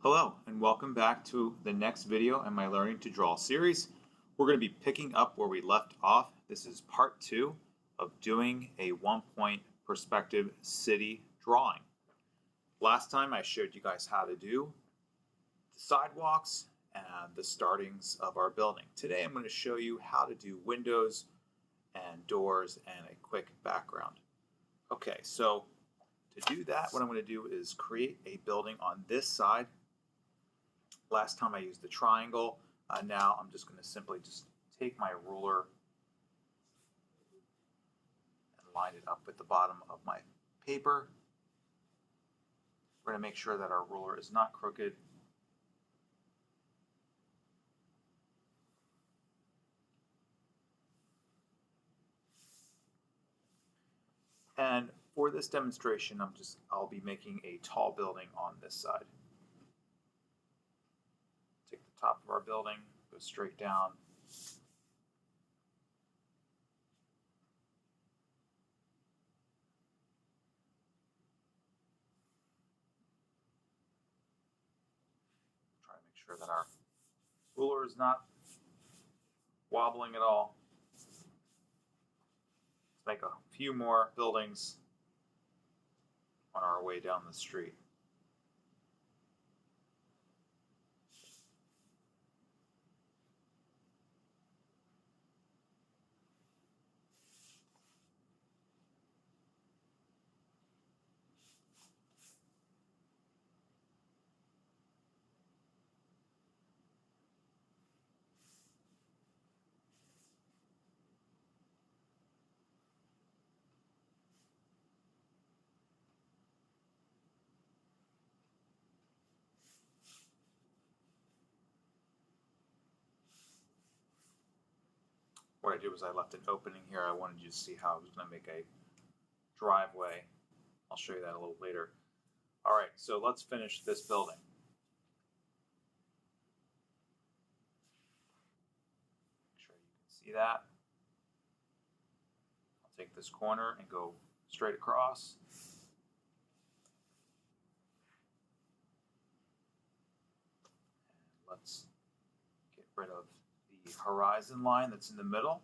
Hello and welcome back to the next video in my Learning to Draw series. We're going to be picking up where we left off. This is part 2 of doing a one-point perspective city drawing. Last time I showed you guys how to do the sidewalks and the startings of our building. Today I'm going to show you how to do windows and doors and a quick background. Okay, so to do that, what I'm going to do is create a building on this side. Last time I used the triangle. Now I'm just going to simply take my ruler and line it up with the bottom of my paper. We're going to make sure that our ruler is not crooked. And for this demonstration, I'll be making a tall building on this side. Take the top of our building, go straight down. Try to make sure that our ruler is not wobbling at all. Let's make a few more buildings on our way down the street. What I did was I left an opening here. I wanted you to see how I was going to make a driveway. I'll show you that a little later. All right, so let's finish this building. Make sure you can see that. I'll take this corner and go straight across. And let's get rid of the horizon line that's in the middle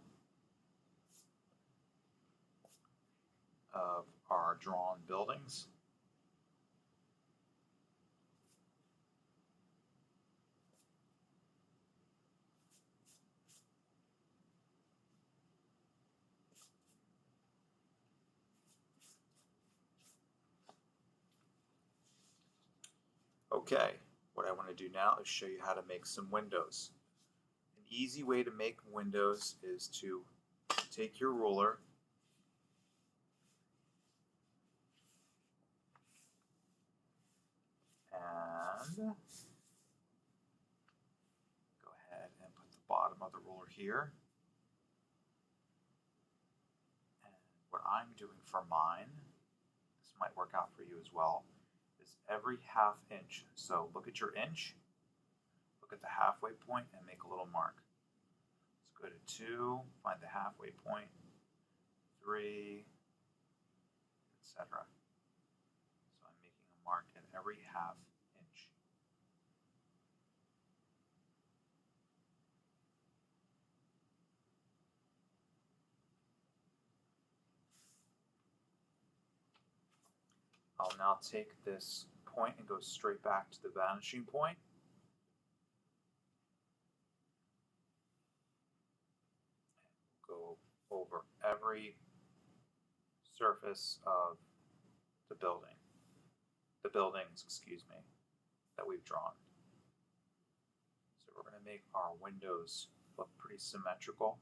of our drawn buildings. Okay, what I want to do now is show you how to make some windows. An easy way to make windows is to take your ruler and go ahead and put the bottom of the ruler here. And what I'm doing for mine, this might work out for you as well, is every ½ inch. So look at your inch, look at the halfway point and make a little mark. Let's go to 2, find the halfway point, 3, etc. So I'm making a mark at every ½ inch. I'll now take this point and go straight back to the vanishing point. And go over every surface of the buildings, excuse me, that we've drawn. So we're going to make our windows look pretty symmetrical.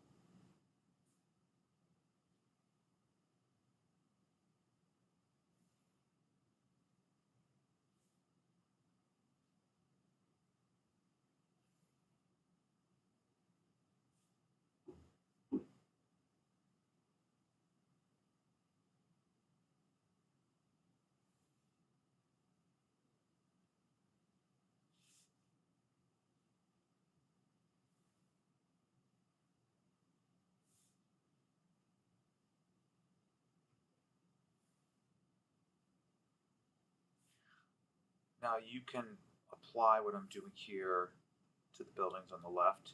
Now you can apply what I'm doing here to the buildings on the left.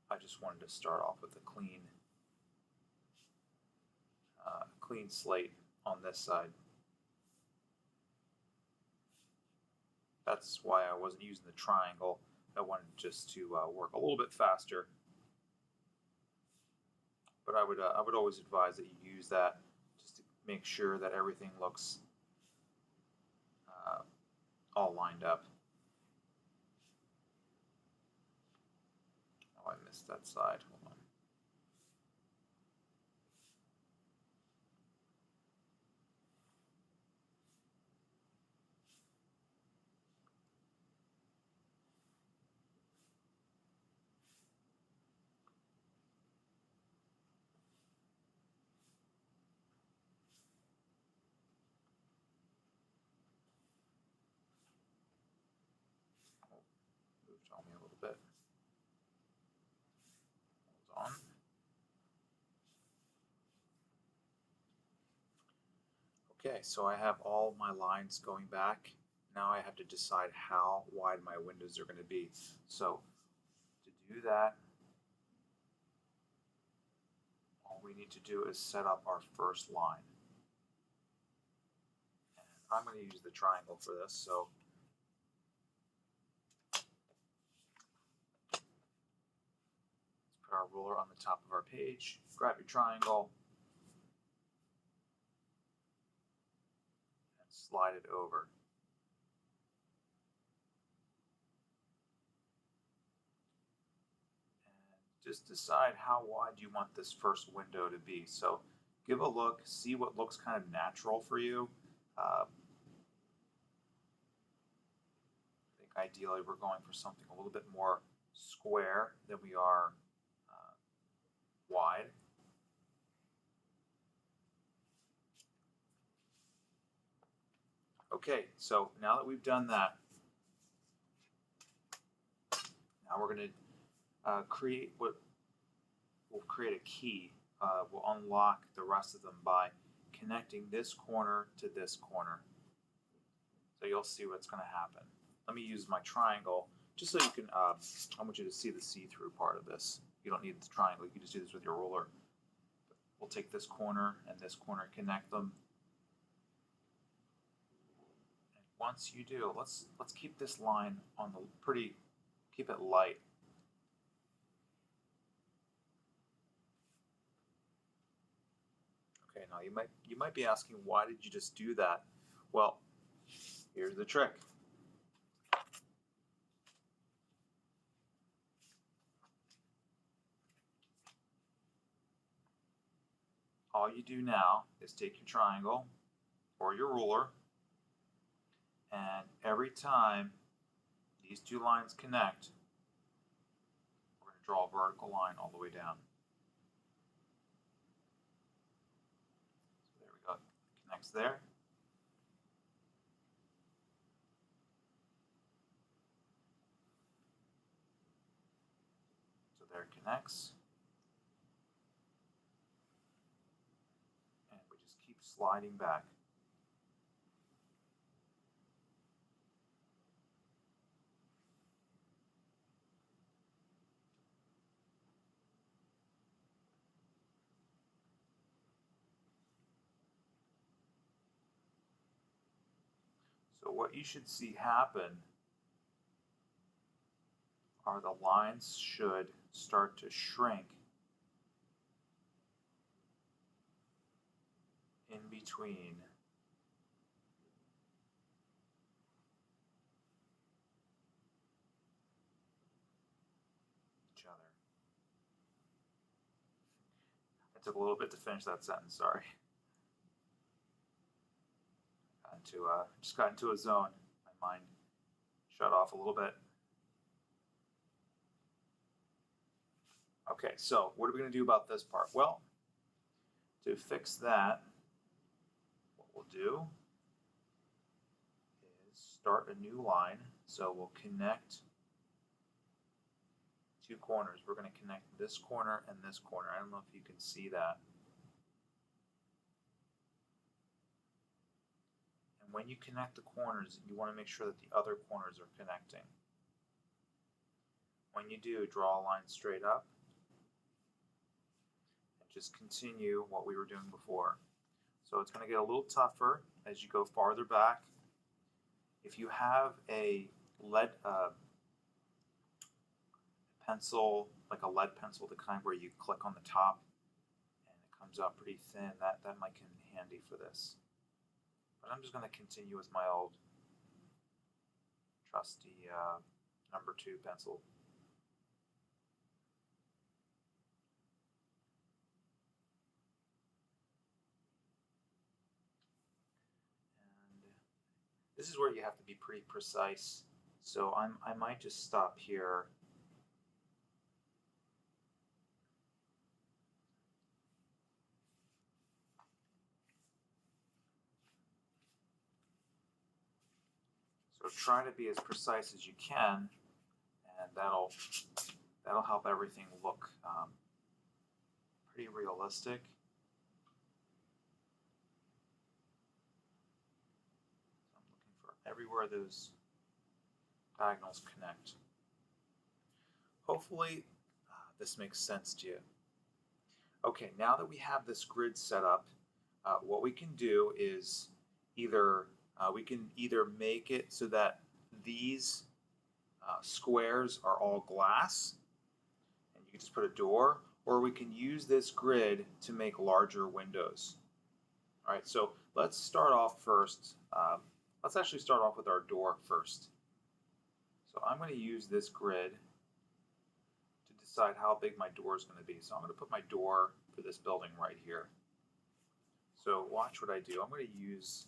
I just wanted to start off with a clean slate on this side. That's why I wasn't using the triangle. I wanted just to work a little bit faster. But I would always advise that you use that just to make sure that everything looks all lined up. Oh, I missed that side. Hold on. Moved on me a little bit. Hold on. Okay, so I have all my lines going back. Now I have to decide how wide my windows are going to be. So to do that, all we need to do is set up our first line. And I'm going to use the triangle for this. So let's put our ruler on the top of our page. Grab your triangle and slide it over. Just decide how wide you want this first window to be. So give a look, see what looks kind of natural for you. I think ideally we're going for something a little bit more square than we are wide. Okay, so now that we've done that, now we're going to create what we'll create a key. We'll unlock the rest of them by connecting this corner to this corner. So you'll see what's going to happen. Let me use my triangle just so you can, I want you to see the see-through part of this. You don't need the triangle, you can just do this with your ruler. We'll take this corner and this corner, connect them. And once you do, let's keep this line on the keep it light. Okay, now you might be asking, why did you just do that? Well, here's the trick. All you do now is take your triangle or your ruler, and every time these two lines connect, we're going to draw a vertical line all the way down. So there we go. It connects there. So there it connects. And we just keep sliding back. So what you should see happen are the lines should start to shrink in between each other. It took a little bit to finish that sentence, sorry. Just got into a zone. My mind shut off a little bit. Okay, so what are we going to do about this part? Well, to fix that, what we'll do is start a new line. So we'll connect two corners. We're going to connect this corner and this corner. I don't know if you can see that. And when you connect the corners, you want to make sure that the other corners are connecting. When you do, draw a line straight up and just continue what we were doing before. So it's going to get a little tougher as you go farther back. If you have a lead pencil, like a lead pencil, the kind where you click on the top and it comes out pretty thin, that might come in handy for this. But I'm just going to continue with my old trusty number 2 pencil. And this is where you have to be pretty precise. So I might just stop here. So try to be as precise as you can, and that'll help everything look pretty realistic. So I'm looking for everywhere those diagonals connect. Hopefully this makes sense to you. Okay, now that we have this grid set up, what we can do is we can either make it so that these squares are all glass, and you can just put a door, or we can use this grid to make larger windows. All right, so let's start off first. Let's actually start off with our door first. So I'm going to use this grid to decide how big my door is going to be. So I'm going to put my door for this building right here. So watch what I do. I'm going to use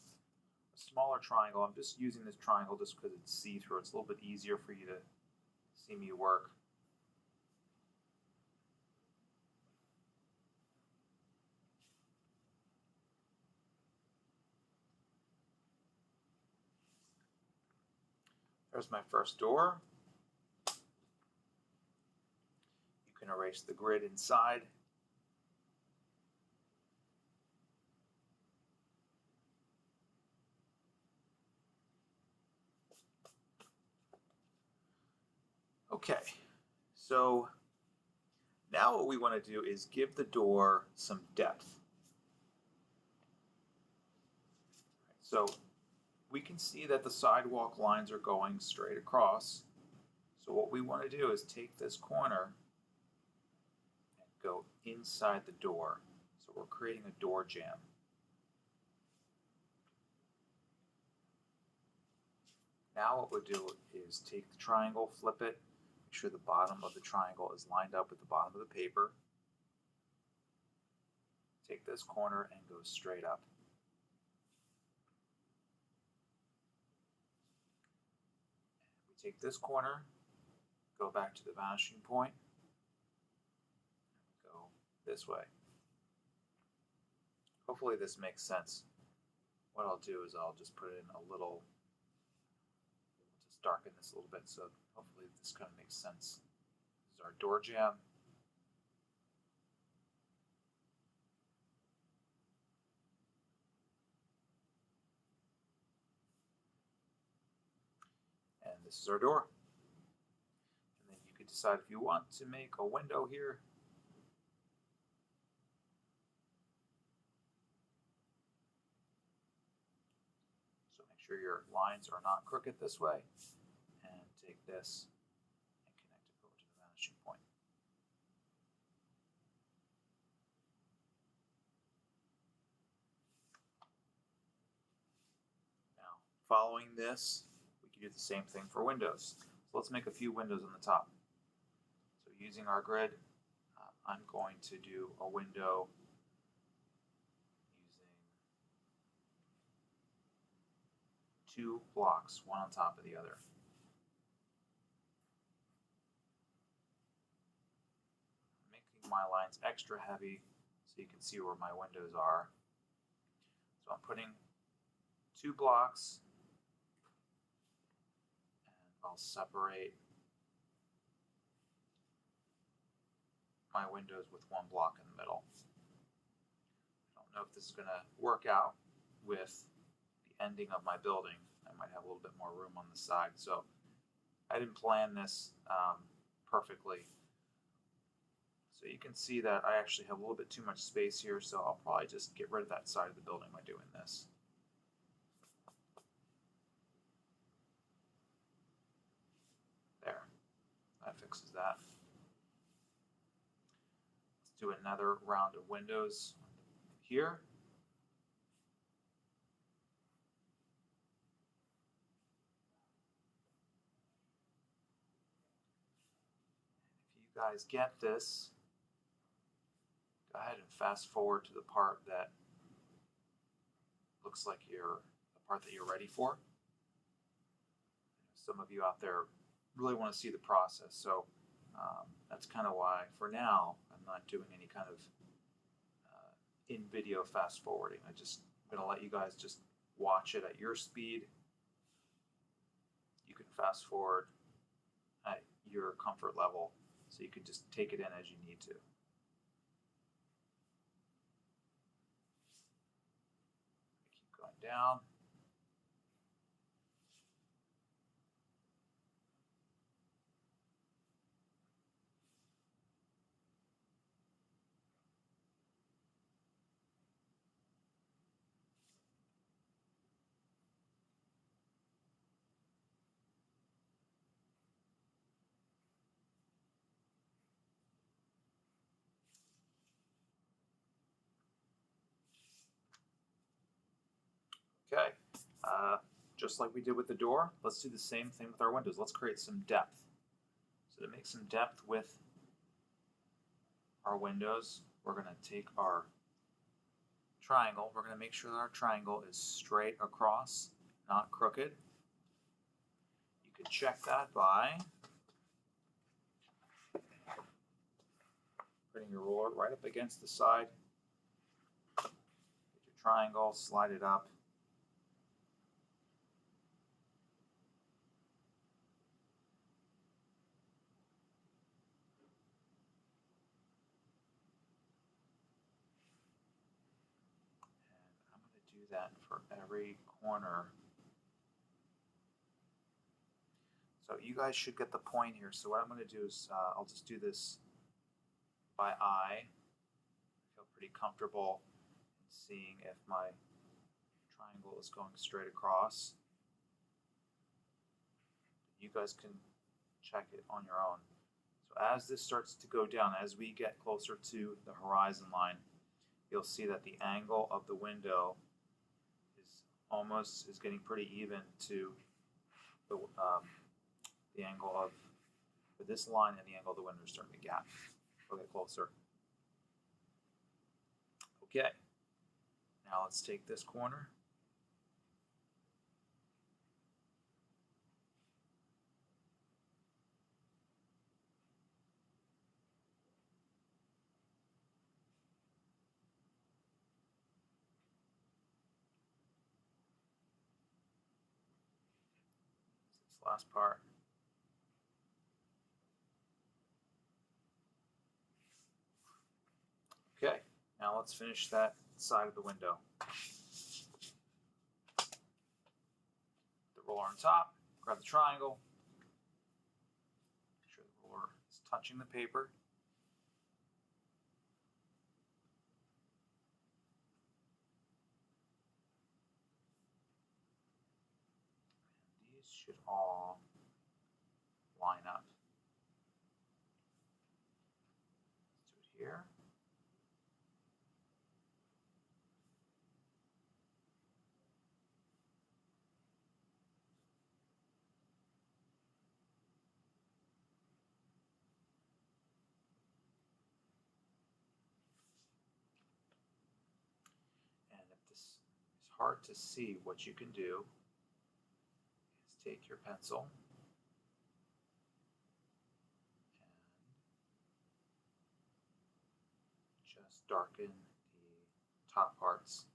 a smaller triangle. I'm just using this triangle just because it's see-through. It's a little bit easier for you to see me work. There's my first door. You can erase the grid inside. Okay, so now what we want to do is give the door some depth. So we can see that the sidewalk lines are going straight across. So what we want to do is take this corner and go inside the door. So we're creating a door jamb. Now what we'll do is take the triangle, flip it, make sure the bottom of the triangle is lined up with the bottom of the paper. Take this corner and go straight up. We take this corner, go back to the vanishing point, and go this way. Hopefully this makes sense. What I'll do is I'll just put in a little, just darken this a little bit, so hopefully this kind of makes sense. This is our door jamb. And this is our door. And then you can decide if you want to make a window here. So make sure your lines are not crooked this way. And take this and connect it over to the vanishing point. Now, following this, we can do the same thing for windows. So let's make a few windows on the top. So using our grid, I'm going to do a window using 2 blocks, one on top of the other. I'm making my lines extra heavy so you can see where my windows are. So I'm putting 2 blocks, and I'll separate my windows with 1 block in the middle. I don't know if this is going to work out with the ending of my building. I might have a little bit more room on the side. So I didn't plan this perfectly. So you can see that I actually have a little bit too much space here, so I'll probably just get rid of that side of the building by doing this. There, that fixes that. Let's do another round of windows here. If you guys get this, go ahead and fast forward to the part that looks like the part that you're ready for. Some of you out there really want to see the process, so that's kind of why, for now, I'm not doing any kind of in-video fast forwarding. I'm going to let you guys just watch it at your speed. You can fast forward at your comfort level, so you can just take it in as you need to. Keep going down. Okay, just like we did with the door, let's do the same thing with our windows. Let's create some depth. So to make some depth with our windows, we're going to take our triangle. We're going to make sure that our triangle is straight across, not crooked. You can check that by putting your ruler right up against the side. Get your triangle, slide it up. That for every corner. So you guys should get the point here. So what I'm going to do is I'll just do this by eye. I feel pretty comfortable in seeing if my triangle is going straight across. You guys can check it on your own. So as this starts to go down, as we get closer to the horizon line, you'll see that the angle of the window is getting pretty even to the angle of this line, and the angle of the window is starting to gap. We'll get closer. Okay, now let's take this corner. This last part. Okay, now let's finish that side of the window. The roller on top, grab the triangle, make sure the roller is touching the paper. And these should all line up. Let's do it here. Hard to see, what you can do is take your pencil and just darken the top parts.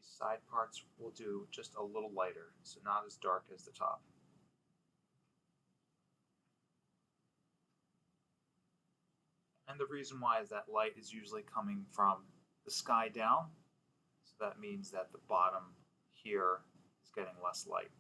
These side parts we'll do just a little lighter, so not as dark as the top. And the reason why is that light is usually coming from the sky down, so that means that the bottom here is getting less light.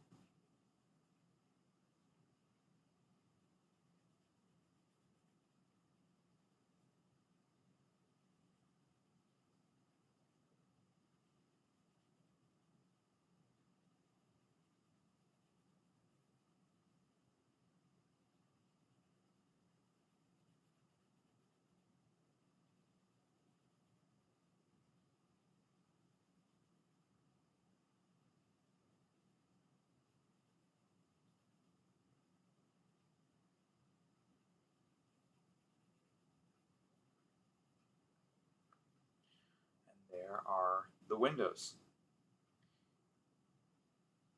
There are the windows.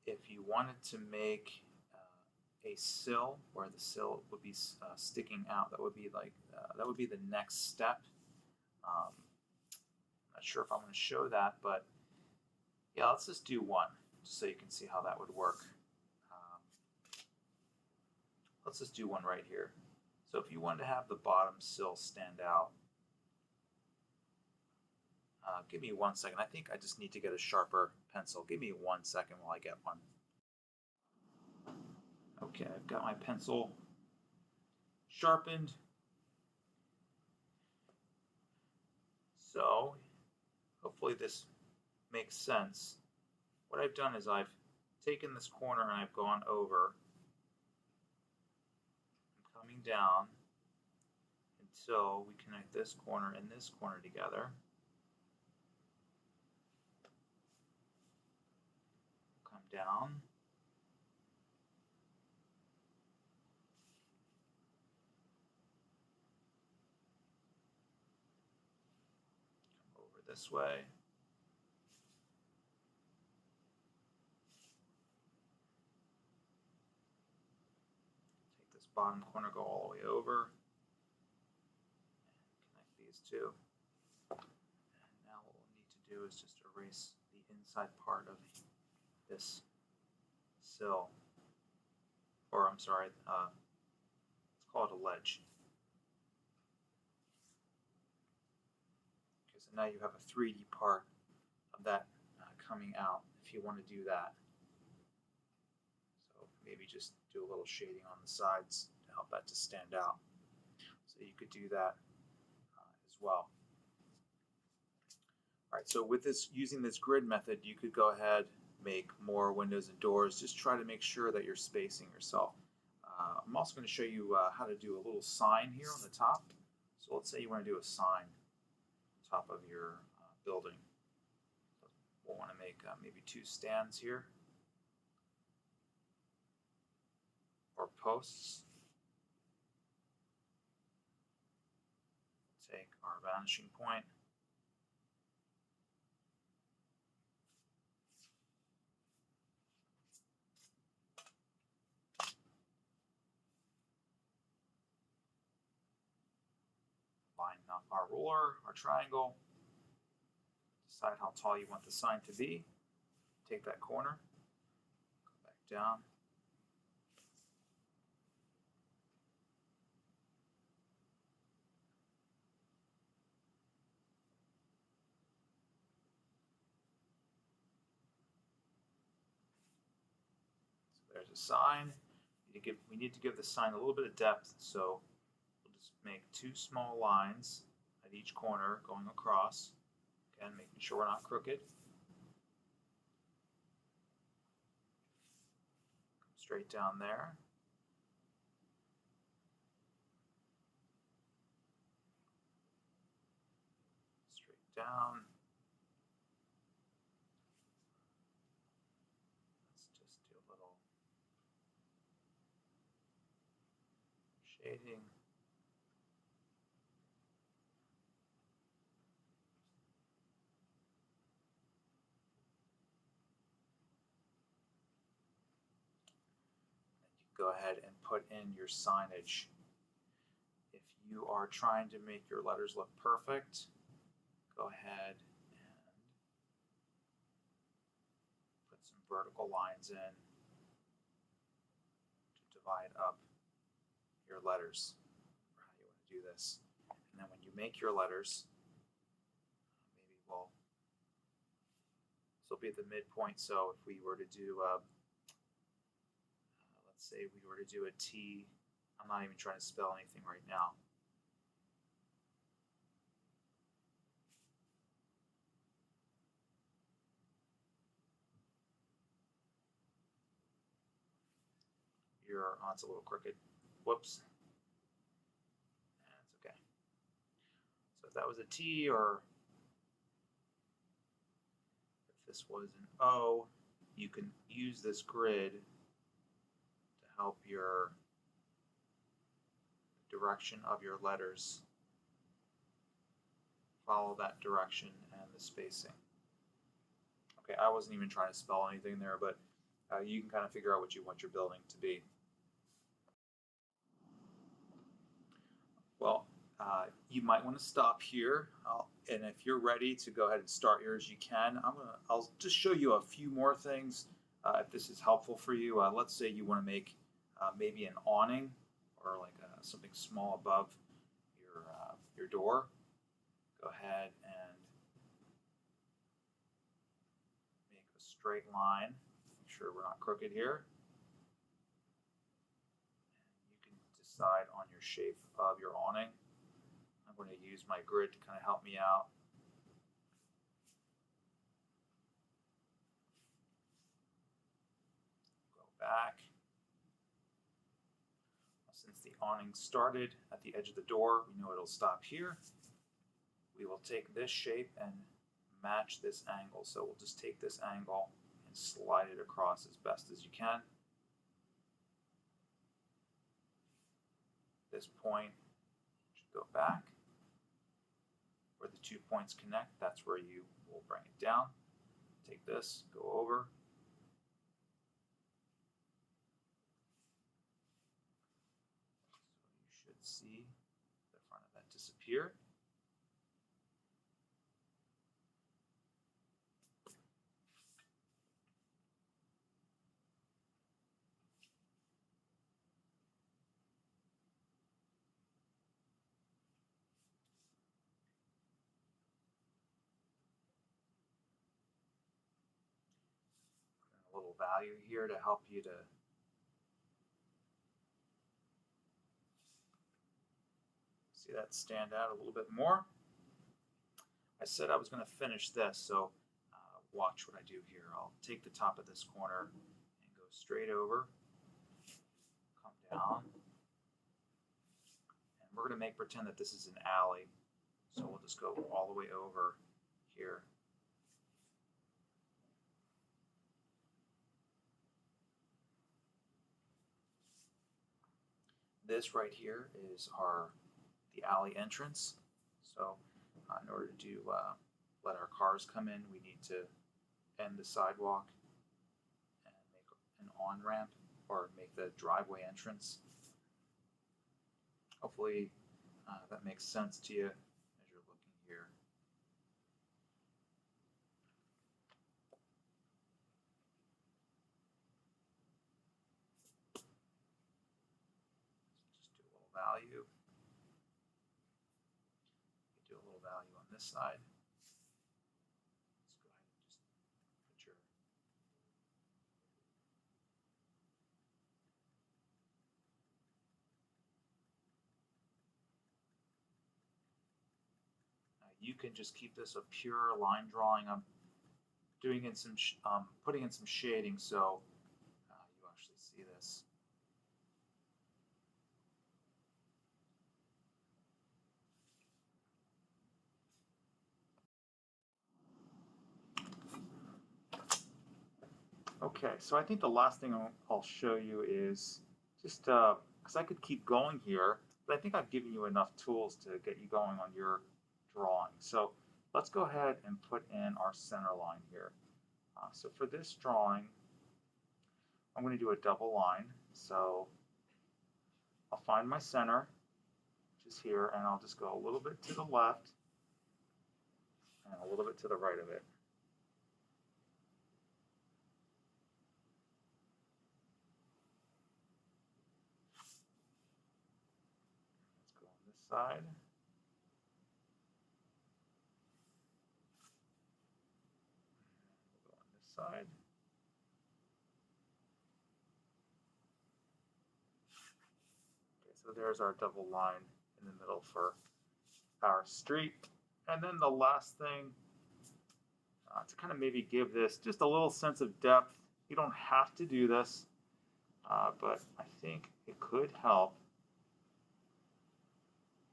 If you wanted to make a sill where the sill would be sticking out, that would be the next step. I'm not sure if I'm going to show that, but yeah, let's just do one, just so you can see how that would work. Let's just do one right here. So if you wanted to have the bottom sill stand out, give me 1 second. I think I just need to get a sharper pencil. Give me 1 second while I get one. Okay, I've got my pencil sharpened. So hopefully this makes sense. What I've done is I've taken this corner and I've gone over. I'm coming down until we connect this corner and this corner together. Come down. Come over this way. Take this bottom corner, go all the way over. And connect these two. And now what we'll need to do is just erase the inside part of this sill, or I'm sorry, let's call it a ledge. Okay, so now you have a 3D part of that coming out if you want to do that. So maybe just do a little shading on the sides to help that to stand out. So you could do that as well. All right, so with this, using this grid method, you could go ahead, make more windows and doors. Just try to make sure that you're spacing yourself. I'm also going to show you how to do a little sign here on the top. So let's say you want to do a sign on top of your building. We'll want to make maybe 2 stands here, or posts. Take our vanishing point. Line up our ruler, our triangle. Decide how tall you want the sign to be. Take that corner, go back down. So there's a sign. We need to give the sign a little bit of depth, so we'll just make 2 small lines at each corner going across. Again, making sure we're not crooked. Come straight down there. Straight down. Let's just do a little shading. Go ahead and put in your signage. If you are trying to make your letters look perfect, go ahead and some vertical lines in to divide up your letters, or how you want to do this. And then when you make your letters, maybe this will be at the midpoint. So if we were to do, let's say we were to do a T, I'm not even trying to spell anything right now. Oh, it's a little crooked. Whoops. That's okay. So if that was a T, or if this was an O, you can use this grid to help your direction of your letters follow that direction and the spacing. Okay, I wasn't even trying to spell anything there, but you can kind of figure out what you want your building to be. Well, you might want to stop here, and if you're ready to go ahead and start yours, you can. I'll just show you a few more things if this is helpful for you. Let's say you want to make maybe an awning, or like something small above your door. Go ahead and make a straight line. Make sure we're not crooked here. And you can decide on your shape of your awning. I'm going to use my grid to kind of help me out. Go back. Since the awning started at the edge of the door, we know it'll stop here. We will take this shape and match this angle. So we'll just take this angle and slide it across as best as you can. This point should go back. Where the 2 points connect, that's where you will bring it down. Take this, go over. So you should see the front of that disappear. A little value here to help you to see that stand out a little bit more. I said I was going to finish this, so watch what I do here. I'll take the top of this corner and go straight over, come down, and we're going to pretend that this is an alley. So we'll just go all the way over here. This right here is the alley entrance. So in order to let our cars come in, we need to end the sidewalk and make an on-ramp, or make the driveway entrance. Hopefully that makes sense to you as you're looking here. Just do a little value. Do a little value on this side. Let's go ahead and just put your you can just keep this a pure line drawing. I'm doing in some putting in some shading so you actually see this. Okay, so I think the last thing I'll show you is just because I could keep going here, but I think I've given you enough tools to get you going on your drawing. So let's go ahead and put in our center line here. So for this drawing, I'm going to do a double line. So I'll find my center, which is here, and I'll just go a little bit to the left and a little bit to the right of it. side. We'll go on this side. Okay, so there's our double line in the middle for our street. And then the last thing, to kind of maybe give this just a little sense of depth. You don't have to do this, but I think it could help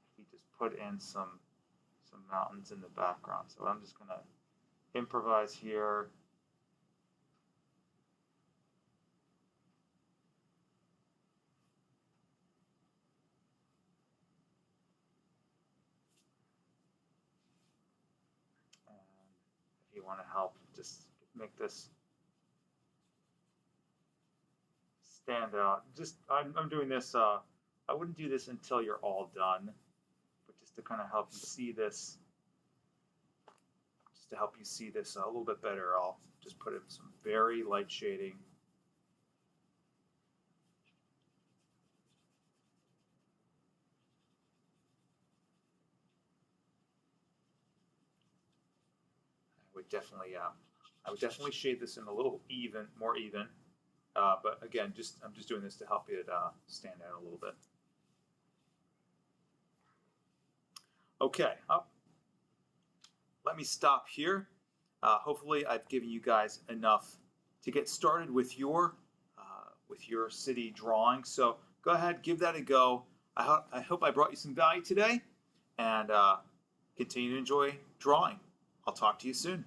if we just put in some mountains in the background. So I'm just going to improvise here. If you want to help, just make this stand out. Just I'm doing this. I wouldn't do this until you're all done, but just to kind of help you see this. Just to help you see this a little bit better, I'll just put in some very light shading. I would definitely shade this in a little more even. But again, I'm just doing this to help it stand out a little bit. Okay, let me stop here. Hopefully, I've given you guys enough to get started with your city drawing. So go ahead, give that a go. I hope I brought you some value today, and continue to enjoy drawing. I'll talk to you soon.